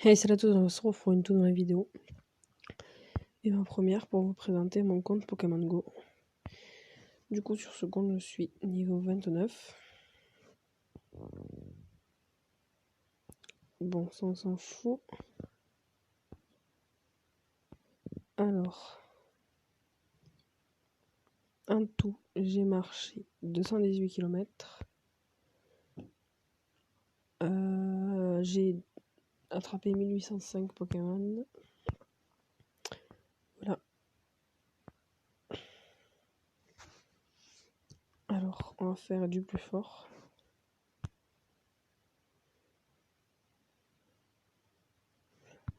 Hey, salut à tous, on se retrouve pour une toute nouvelle vidéo. Et ma première pour vous présenter mon compte Pokémon Go. Du coup, sur ce compte, je suis niveau 29. Bon, ça on s'en fout. Alors, en tout, j'ai marché 218 km. J'ai attrapé 1805 Pokémon. Voilà. Alors, on va faire du plus fort.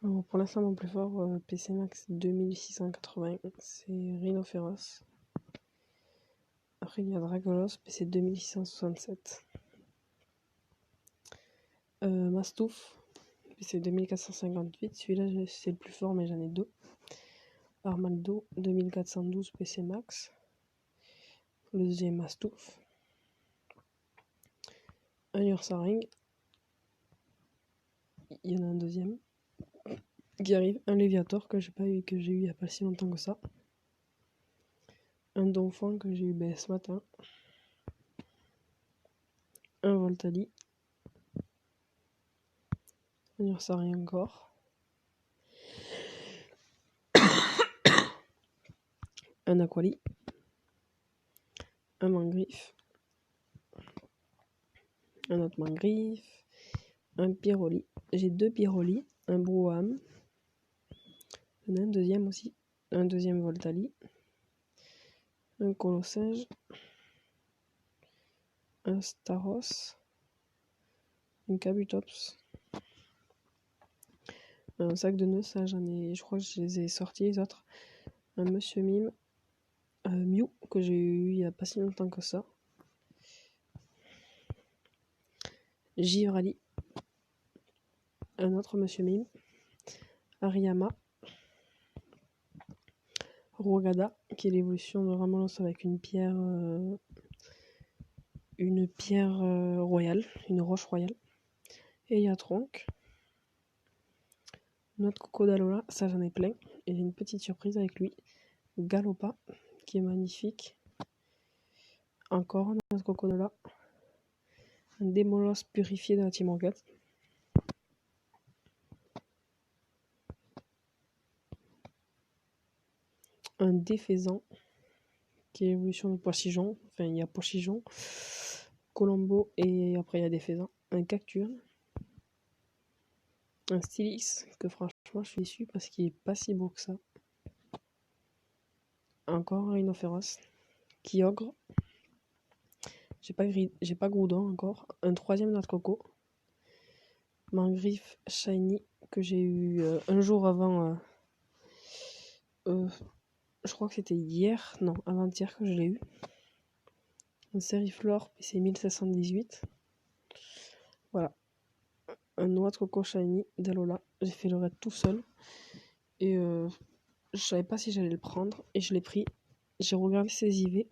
Alors, pour l'instant, mon plus fort, PC Max 2680, c'est Rhinophéros. Après, il y a Dragolos, PC 2667. Mastouf, PC 2458. Celui-là, c'est le plus fort, mais j'en ai deux. Armaldo, 2412 PC Max. Le deuxième Mastouf. Un Ursaring. Il y en a un deuxième qui arrive. Un Léviator que j'ai pas eu, que j'ai eu il n'y a pas si longtemps que ça. Un Donphan que j'ai eu ce matin. Un Voltali. Un Ursaring encore. Un Aquali. Un Mangriffe. Un autre Mangriffe. Un Pyroli. J'ai deux Pyroli. Un Brouham. Il y en a un deuxième aussi. Un deuxième Voltali. Un Colossinge. Un Staros. Une Kabutops. Un sac de nœuds, ça j'en ai. Je crois que je les ai sortis les autres. Un Monsieur Mime. Mew, que j'ai eu il n'y a pas si longtemps que ça. Givrali. Un autre Monsieur Mime. Ariyama. Rogada, qui est l'évolution de Ramolos avec une pierre. Royale, une roche royale. Et Yatronk. Notre Cocodalola, ça j'en ai plein. Et j'ai une petite surprise avec lui. Galopa, qui est magnifique. Encore notre Cocodalola. Un Démolos purifié de la Team Rocket. Un Défaisant, qui est l'évolution de Poichijon. Enfin, il y a Poichijon, Colombo et après il y a Défaisant. Un Cacturne. Un Stylix, que franchement je suis déçu parce qu'il est pas si beau que ça. Encore un Rhinophéros. Kyogre. J'ai pas Groudon encore. Un troisième Noix de Coco. Mangriffe Shiny que j'ai eu un jour avant. Je crois que c'était hier. Non, avant-hier que je l'ai eu. Un Seriflore PC 1718. Voilà. Un Noix de Coco Shiny d'Alola. J'ai fait le raid tout seul. Et je savais pas si j'allais le prendre. Et je l'ai pris. J'ai regardé ses IV.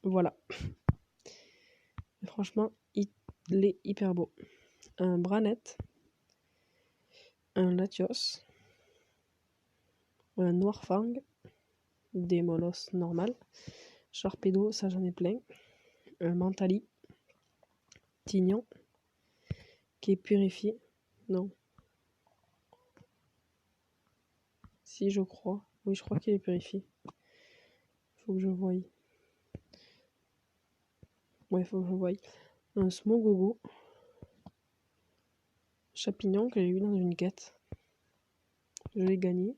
Voilà. Et franchement, il est hyper beau. Un Branette. Un Latios. Un Noirfang. Des molosses normales. Sharpedo, ça j'en ai plein. Un Mentali. Tignon. Qui est purifié. Non. Si, je crois. Oui, je crois qu'il est purifié. Faut que je voie. Ouais, faut que je voie. Un Smogogo. Chapignon que j'ai eu dans une quête. Je l'ai gagné.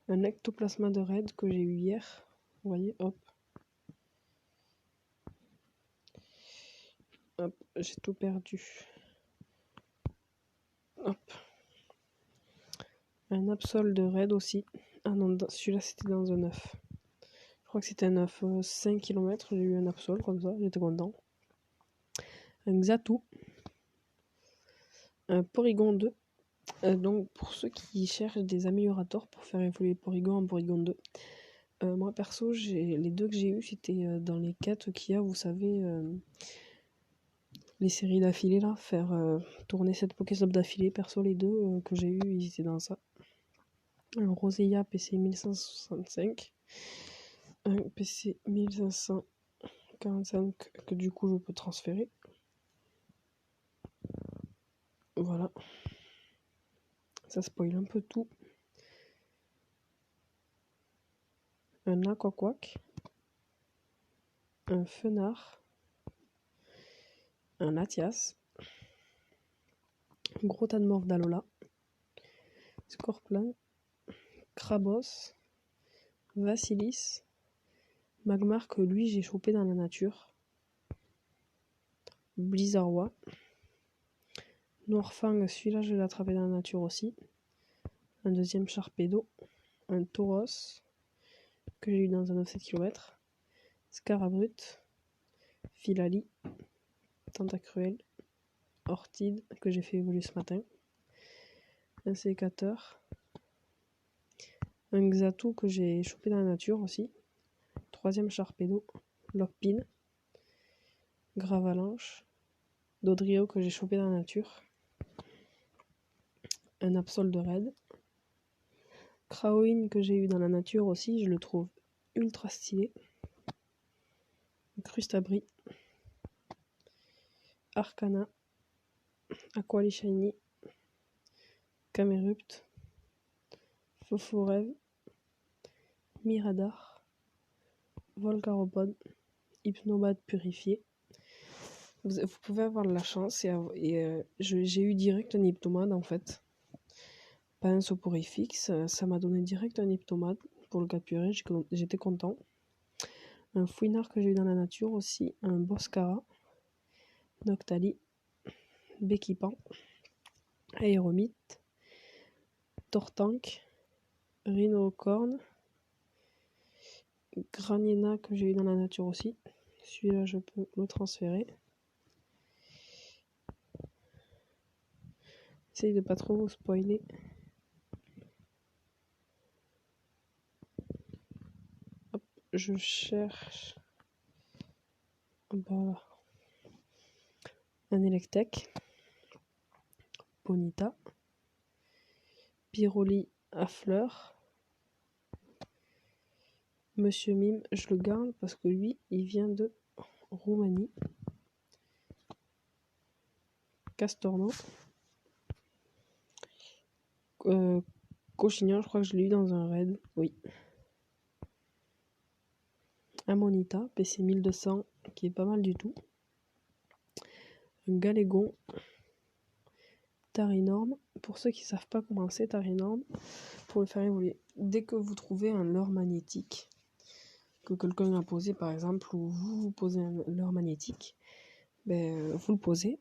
Un Ectoplasma de raid que j'ai eu hier. Vous voyez, hop. Hop, j'ai tout perdu. Hop. Un Absol de raid aussi. Ah non, celui-là c'était dans un œuf. Je crois que c'était un œuf 5 km. J'ai eu un Absol comme ça, j'étais content. Un Xatu. Un Porygon 2. Donc pour ceux qui cherchent des améliorateurs pour faire évoluer Porygon en Porygon 2. Moi perso, les deux que j'ai eu, c'était dans les quêtes qu'il y a, vous savez, les séries d'affilée là, faire tourner cette Pokéstop d'affilée. Perso, les deux que j'ai eu, ils étaient dans ça. Un Roselia PC 1565, un PC 1545 que du coup je peux transférer. Voilà. Ça spoil un peu tout. Un Aquaquack, un Fenard, un Latias, un gros Tanmorph d'Alola, Scorpion, Krabos, Vassilis, Magmar que lui j'ai chopé dans la nature, Blizzardwa, Noirfang, celui-là je l'ai attrapé dans la nature aussi, un deuxième Sharpedo, un Tauros que j'ai eu dans un 9-7 km, Scarabrut, Philali, Tentacruel, Ortide que j'ai fait évoluer ce matin, un sécateur, un Xatu que j'ai chopé dans la nature aussi, troisième Sharpedo, Lockpin, Gravalanche, Dodrio que j'ai chopé dans la nature, un Absol de raid, Kraoin que j'ai eu dans la nature aussi, je le trouve ultra stylé, Crustabri, Arcana, Aquali Shiny, Camerupt, Foforev, Miradar, Volcaropod, Hypnobad purifié. Vous pouvez avoir de la chance j'ai eu direct un Hypnomade en fait. Pas un Soporifix, ça m'a donné direct un Hypnomade pour le capturer, j'étais content. Un Fouinard que j'ai eu dans la nature aussi, un Boscara, Noctali, Bekipan, Aéromite, Tortank, Rhinocorn, Graniena que j'ai eu dans la nature aussi. Celui-là, je peux le transférer. Essaye de pas trop vous spoiler. Hop, je cherche. Voilà. Un Electek, Bonita, Pyroli à fleurs. Monsieur Mime, je le garde parce que lui, il vient de Roumanie. Castorno. Cochignan, je crois que je l'ai eu dans un raid. Oui. Amonita, PC 1200, qui est pas mal du tout. Un Galégon. Tarinorm. Pour ceux qui ne savent pas comment c'est Tarinorm, pour le faire évoluer, dès que vous trouvez un leurre magnétique, que quelqu'un a posé par exemple, ou vous posez un leurre magnétique, vous le posez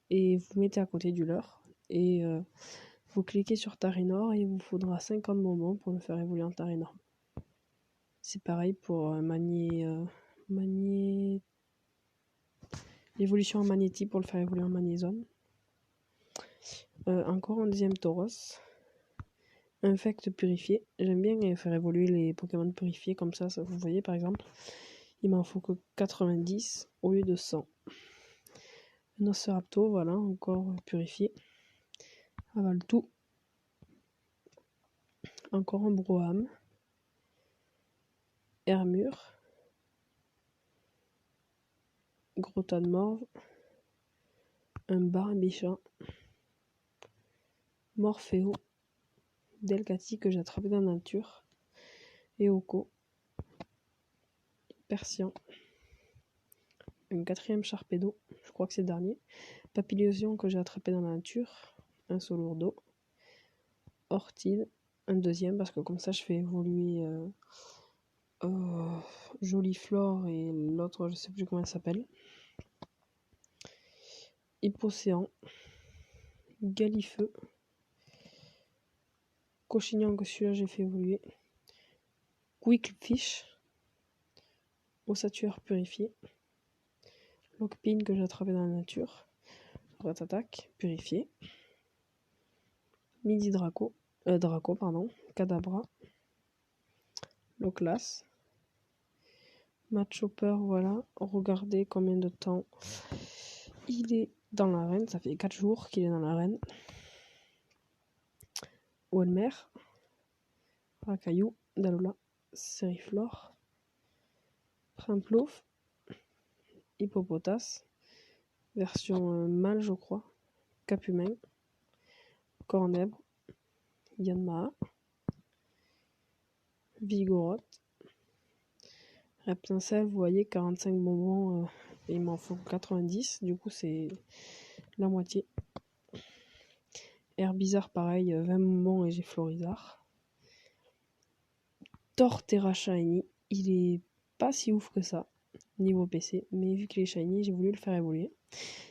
et vous mettez à côté du leurre et vous cliquez sur Tarinor et il vous faudra 50 moments pour le faire évoluer en Tarinorm. C'est pareil pour l'évolution en magnétique pour le faire évoluer en magnézone. Encore un deuxième Tauros. Infect purifié. J'aime bien faire évoluer les Pokémon purifiés comme ça, vous voyez par exemple. Il m'en faut que 90 au lieu de 100. Un Oceraptor, voilà, encore purifié. Avale tout. Encore un Broham. Hermure. Gros tas de morve. Un Barbicha. Morpheo. Delcati que j'ai attrapé dans la nature. Eoko. Persian. Un quatrième Sharpedo, je crois que c'est le dernier. Papillosion que j'ai attrapé dans la nature. Un Solourdo. Ortide. Un deuxième parce que comme ça je fais évoluer Joliflore et l'autre je sais plus comment elle s'appelle. Hippocéan. Galifeu. Cochignan que celui-là j'ai fait évoluer. Quickfish. Ossatueur purifié. Lockpin que j'ai attrapé dans la nature. Ratatac purifié. Midi Draco. Kadabra. Loclas. Matchhopper, voilà. Regardez combien de temps Il est dans l'arène, ça fait 4 jours qu'il est dans l'arène. Walmer, Racaillou, Dalola, Seriflor, Primplouf, Hippopotas, version mâle je crois, Capumin, Cornèbre, Yanma, Vigoroth, Reptincelle, vous voyez 45 bonbons et il m'en faut 90, du coup c'est la moitié. Herbizarre pareil, 20 bonbons et j'ai Florizarre. Torterra Shiny, il est pas si ouf que ça niveau PC, mais vu qu'il est shiny, j'ai voulu le faire évoluer.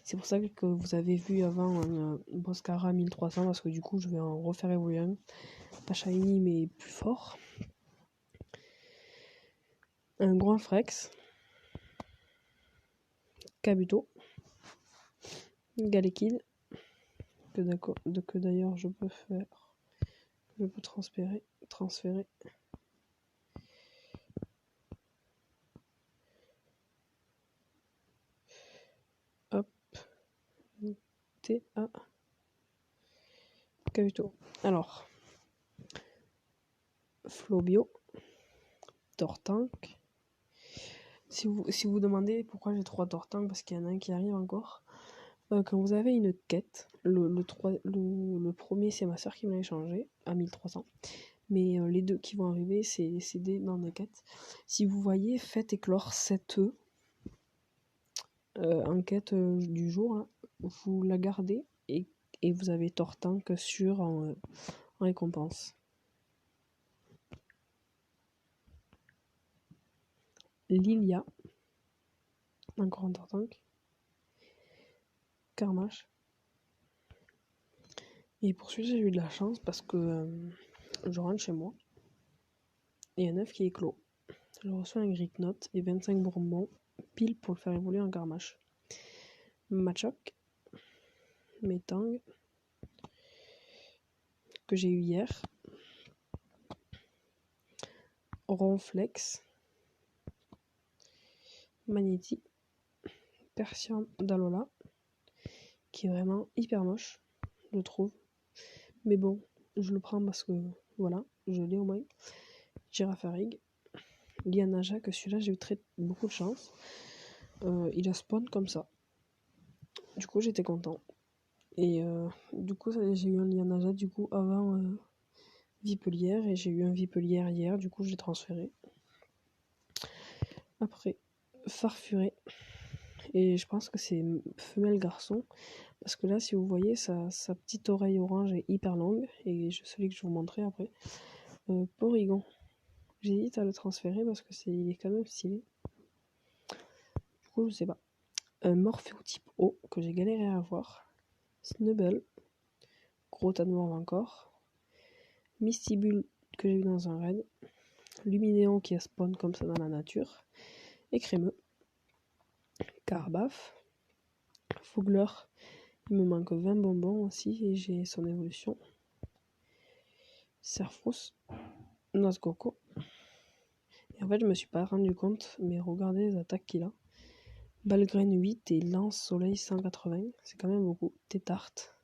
C'est pour ça que vous avez vu avant un Boscara 1300, parce que du coup je vais en refaire évoluer un. Pas shiny mais plus fort. Un grand Frex. Kabuto. Galekid. Que d'ailleurs je peux faire. Je peux transférer. Hop. TA. Kabuto. Alors. Flobio. Tortank. Si vous demandez pourquoi j'ai 3 Tortank, parce qu'il y en a un qui arrive encore. Quand vous avez une quête, le premier c'est ma soeur qui me l'a échangé à 1300. Mais les deux qui vont arriver, c'est dans des quêtes. Si vous voyez, faites éclore 7 œufs en quête du jour, là, vous la gardez et vous avez Tortank sûr en récompense. Lilia, encore un Tortank. Carmache. Et pour celui-ci, j'ai eu de la chance parce que je rentre chez moi et il y a un œuf qui est clos. Je reçois un Greek Note et 25 bonbons pile pour le faire évoluer en Carmache. Machoc, Metang, que j'ai eu hier. Ronflex, Magnéti, Persian Dalola, qui est vraiment hyper moche, je trouve. Mais bon, je le prends parce que voilà, je l'ai au moins. Girafarig, Lianaja, que celui-là j'ai eu beaucoup de chance. Il a spawn comme ça. Du coup j'étais content. Et du coup j'ai eu un Lianaja du coup avant Vipelière et j'ai eu un Vipelière hier, du coup j'ai transféré. Après Farfuré. Et je pense que c'est femelle garçon. Parce que là, si vous voyez, sa petite oreille orange est hyper longue. Et celui que je vous montrerai après. Porygon. J'hésite à le transférer parce que il est quand même stylé. Du coup, je sais pas. Morpheo type O que j'ai galéré à avoir. Snubble. Gros tas de morve encore. Mystibule que j'ai eu dans un raid. Luminéon qui a spawn comme ça dans la nature. Et crémeux. Carbaf. Fougler. Il me manque 20 bonbons aussi et j'ai son évolution. Serfros. Noix de coco. Et en fait, je me suis pas rendu compte, mais regardez les attaques qu'il a. Balgraine 8 et Lance Soleil 180. C'est quand même beaucoup. Tétarte.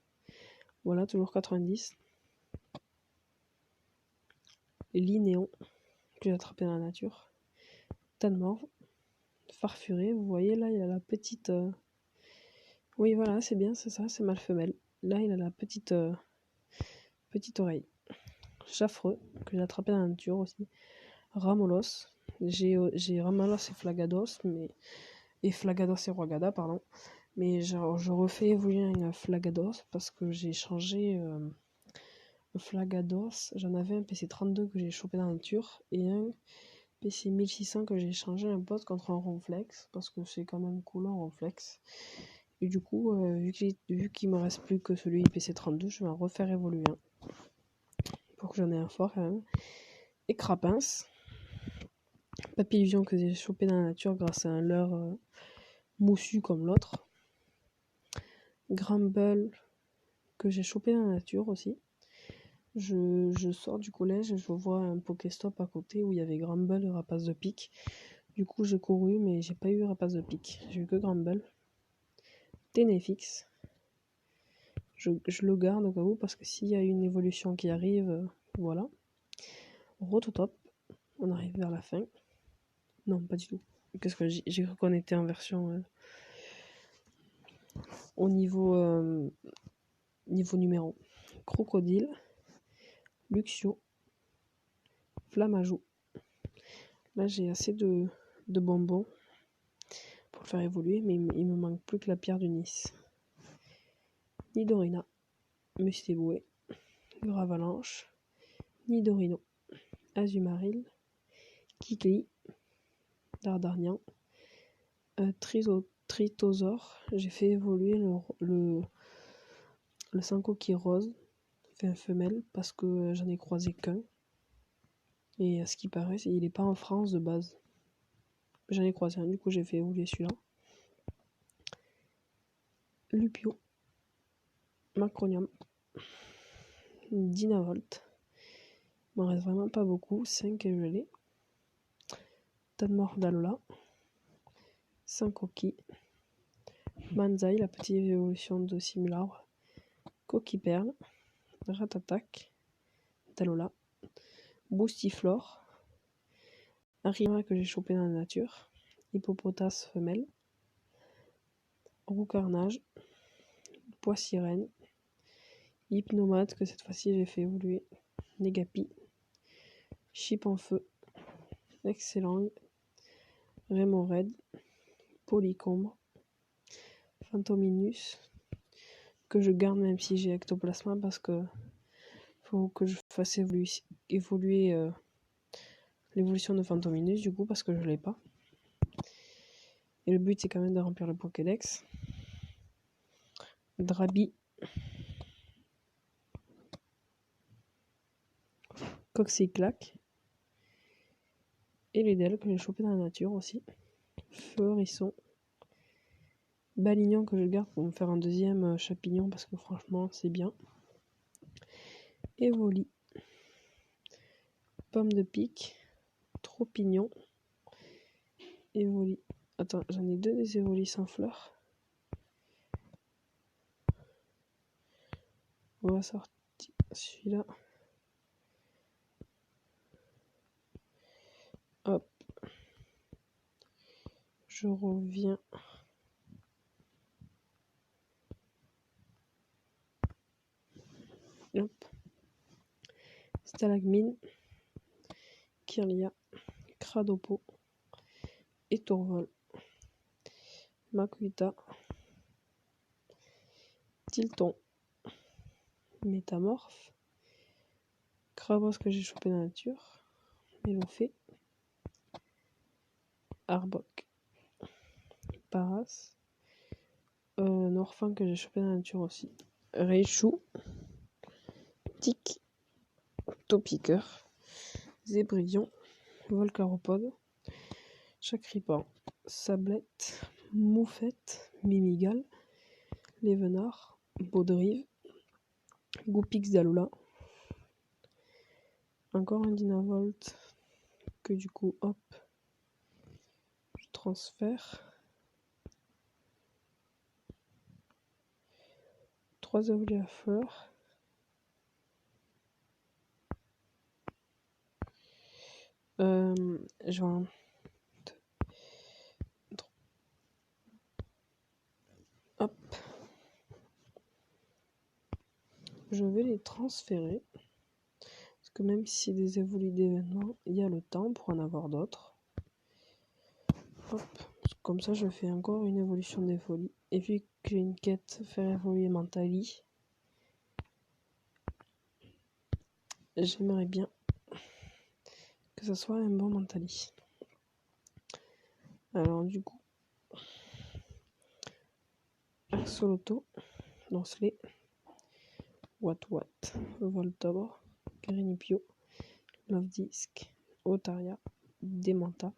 Voilà, toujours 90. Linéon, que j'ai attrapé dans la nature. Tanmorve. Farfuré. Vous voyez là, il a la petite. Oui, voilà, c'est bien, c'est ça, c'est mâle femelle. Là, il a la petite oreille. Chaffreux, que j'ai attrapé dans la nature aussi. Ramolos. J'ai Ramolos et Flagados, et Flagados et Rogada, pardon. Mais je refais évoluer un Flagados parce que j'ai changé le Flagados. J'en avais un PC32 que j'ai chopé dans la nature et un PC 1600 que j'ai changé un pote contre un Ronflex parce que c'est quand même cool un Ronflex. Et du coup, vu qu'il me reste plus que celui PC32, je vais en refaire évoluer un pour que j'en ai un fort quand même. Et Crapins. Papillusion que j'ai chopé dans la nature grâce à un leurre moussu comme l'autre. Gramble que j'ai chopé dans la nature aussi. Je sors du collège et je vois un Pokéstop à côté où il y avait Gramble et Rapace de pique. Du coup j'ai couru mais j'ai pas eu Rapace de pique. J'ai eu que Gramble. Ténéfix. Je le garde au cas où, parce que s'il y a une évolution qui arrive, voilà. Rototop. On arrive vers la fin. Non, pas du tout. Qu'est-ce que j'ai cru qu'on était en version au niveau numéro. Crocodile, Luxio, Flamajou. Là, j'ai assez de bonbons pour le faire évoluer, mais il me manque plus que la pierre du Nice. Nidorina, Mustéboué, Gravalanche, Nidorino, Azumaril, Kikli, Dardarnian, Tritosaure. J'ai fait évoluer le Sankoki rose, enfin femelle, parce que j'en ai croisé qu'un. Et à ce qui paraît, il n'est pas en France de base. J'en ai croisé un, du coup j'ai fait évoluer celui-là. Lupio, Macronium, Dynavolt. Il m'en reste vraiment pas beaucoup, 5 et je l'ai. Tadmor d'Alola, Sankoki, Manzai, la petite évolution de Simulabre, Coquille-Perle, Ratatak, d'Alola, Boostiflore, Arima que j'ai chopé dans la nature, Hippopotas femelle, Roucarnage, Poissirène, Hypnomate que cette fois-ci j'ai fait évoluer, Négapi, Chip en feu, Excellent, Rémored, Polycombre, Phantominus, que je garde même si j'ai Ectoplasma parce que faut que je fasse évoluer l'évolution de Phantominus du coup parce que je l'ai pas. Et le but c'est quand même de remplir le Pokédex. Drabi, Coxyclac, et les Del que j'ai chopé dans la nature aussi. Feurisson, Balignon que je garde pour me faire un deuxième Chapignon parce que franchement c'est bien. Evoli, Pomme de pique, Tropignon, Evoli. Attends, j'en ai deux des Evoli sans fleurs. On va sortir celui-là. Hop. Je reviens. Hop. Stalagmine, Kirlia, Cradopo, Étourvol, Makuita, Tilton, Métamorphe, Crabos que j'ai chopé dans la nature, Mélofée, Arbok, Paras, Norfin que j'ai chopé dans la nature aussi, Reichou, Tic, Topiqueur, Zébrillon, Volcaropode, Chacripan, Sablette, Moufette, Mimigal, Lévenard, Baudrive, Goupix d'Alola, encore un Dynavolt que du coup hop je transfère. 3 Evoli à fleurs. Je vais en... Hop. Je vais les transférer. Parce que même si c'est des évolués d'événements, il y a le temps pour en avoir d'autres. Hop. Comme ça, je fais encore une évolution des folies. Et vu que j'ai une quête faire évoluer Mentali, j'aimerais bien que ça soit un bon Mentali. Alors du coup, Axoloto, Lancelet, Wat, Voltobre, Grenipio, Love Disc, Otaria, Demanta,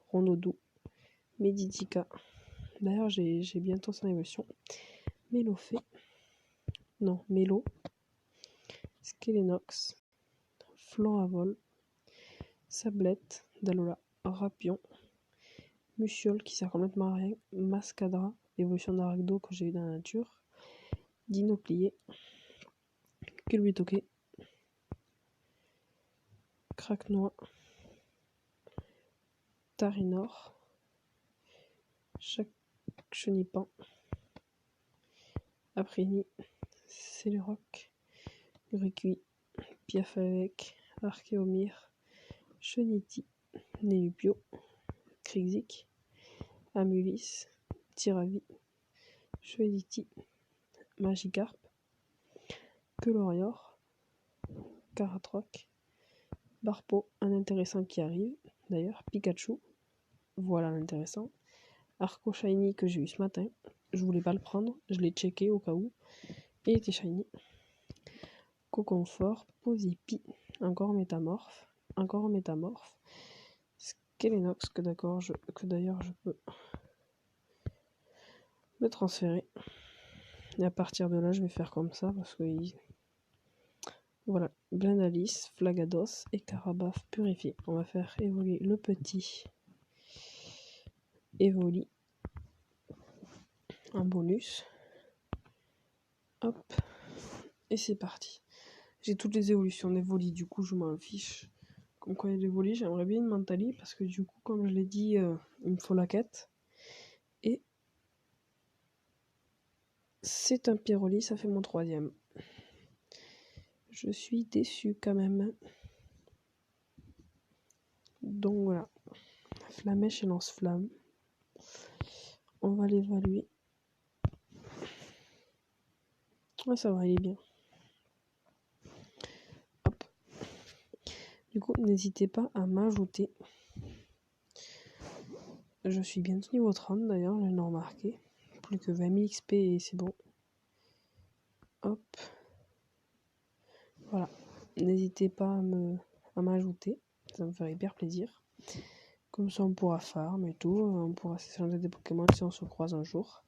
Rondoudou, Meditica. D'ailleurs, j'ai bientôt son évolution. Mélofée. Non, Mélo. Skelenox. Floravol. Sablette. Dalola. Rapion. Muchiol qui sert complètement à rien. Mascadra. évolution d'Aragdo que j'ai eu dans la nature. Dinoplié, Culbutoqué, Craquenois, Tarinor, Chenipan, Apreni, Céléroc, Grucuit, Piafavec, Archéomir, Cheniti, Néupio, Krixik, Amulis, Tiravi, Chouediti, Magikarp, Quelorior, Caratroc, Barpo, un intéressant qui arrive, d'ailleurs, Pikachu, voilà l'intéressant, Arco Shiny que j'ai eu ce matin, je voulais pas le prendre, je l'ai checké au cas où, et il était shiny. Coconfort, Posipi, encore métamorphe, Skelenox que d'ailleurs je peux le transférer. Et à partir de là, je vais faire comme ça parce que voilà, Blindalis, Flagados et Carabaf purifié. On va faire évoluer le petit Evoli en bonus. Hop, et c'est parti. J'ai toutes les évolutions d'Evoli, du coup je m'en fiche. Comme quoi il y a d'Evoli, j'aimerais bien une Mentali parce que du coup, comme je l'ai dit, il me faut la quête. Et c'est un Pyroli, ça fait mon 3e. Je suis déçu quand même. Donc voilà. Flamèche et lance-flamme. On va l'évaluer. Ouais, ça va, il est bien. Hop. Du coup, n'hésitez pas à m'ajouter. Je suis bientôt niveau 30 d'ailleurs, je l'ai remarqué. Plus que 20 000 XP et c'est bon. Hop. Voilà. N'hésitez pas à m'ajouter. Ça me ferait hyper plaisir. Comme ça, on pourra farm et tout. On pourra s'échanger des Pokémon si on se croise un jour.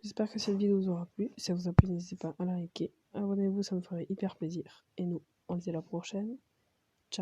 J'espère que cette vidéo vous aura plu. Si ça vous a plu, n'hésitez pas à la liker. Abonnez-vous, ça me ferait hyper plaisir. Et nous, on se dit à la prochaine.